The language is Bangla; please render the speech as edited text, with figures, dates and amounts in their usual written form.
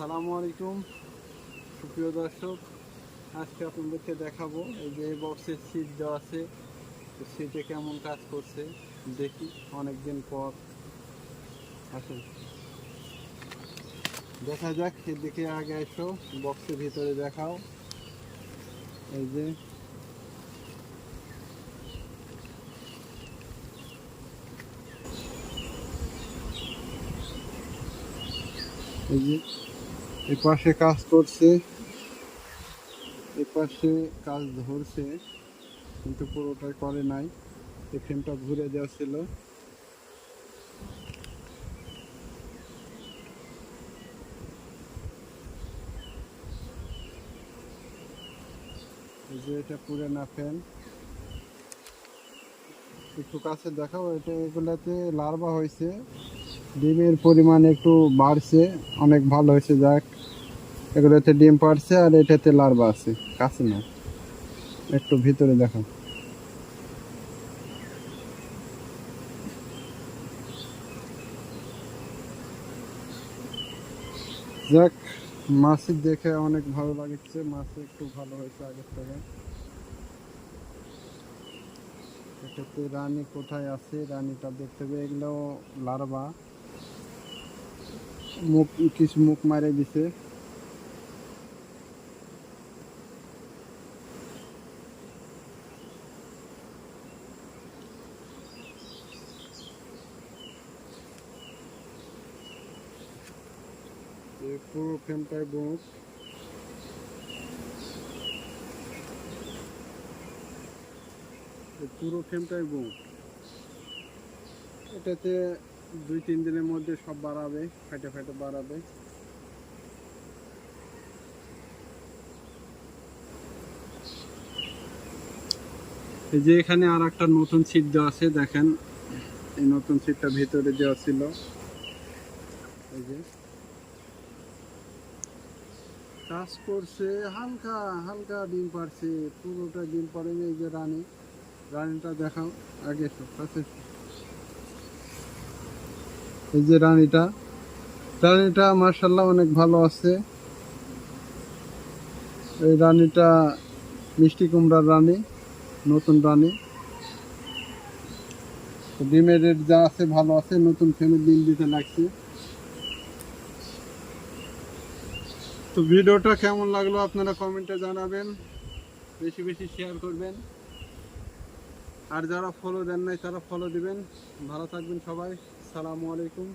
আসসালামু আলাইকুম সুপ্রিয় দর্শক, আজকে আপনাদেরকে দেখাবো এই যে বক্সের সিট দেওয়া আছে। তো সিটে কেমন কাজ করছে দেখি অনেকদিন পর। আসুন দেখা যাক, এদিকে আগে এসো, বক্সের ভিতরে দেখাও। এই যে এই যে এই পাশে কাজ করছে, এই পাশে কাজ ধরছে কিন্তু পুরোটাই করে নাই। এই ফ্রেমটা ঘুরে দেওয়া ছিল। এই যে এটা পুরানা ফ্যান, একটু কাছে দেখাও। এগুলাতে লার্ভা হয়েছে, ডিমের পরিমাণ একটু বাড়ছে, অনেক ভালো হয়েছে। যাক, এগুলোতে ডিম পাড়ছে আর এটাতে লার্ভা আছে। কাছে না, একটু ভিতরে দেখো। যাক, মাছি দেখে অনেক ভালো লাগছে, মাছ একটু ভালো হয়েছে আগের থেকে। এটাতে রানী কোথায় আছে, রানীটা দেখতে হবে। এগুলো লার্ভা, মুখ কিছু মুখ মারে দিছে। পুরো ফ্রেমটাই মুখ। পুরো ফ্রেমটাই মুখ। এটাতে 2-3 দিনের মধ্যে সব বাড়াবে, ফেটে ফেটে বাড়াবে। এই যে এখানে আর একটা নতুন সিট দেওয়া আছে, দেখেন। এই নতুন সিটটা ভিতরে দেওয়া ছিল। এই যে কাজ করছে, হালকা হালকা ডিম পারছে, পুরোটা ডিম পড়েনি। এই যে রানীটা দেখাও আগে, সব কাছে। এই যে রানীটা মার্শাল্লাহ অনেক ভালো আছে। এই রানীটা মিষ্টি কুমড়ার রানী, নতুন রানী। ডিমের রেট যা আছে ভালো আছে, নতুন ফ্যামিলি ডিম দিতে লাগছে। তো ভিডিওটা কেমন লাগলো আপনারা কমেন্টে জানাবেন, বেশি বেশি শেয়ার করবেন। আর যারা ফলো দেন নাই তারা ফলো দিবেন। ভালো থাকবেন সবাই। আসসালামু আলাইকুম।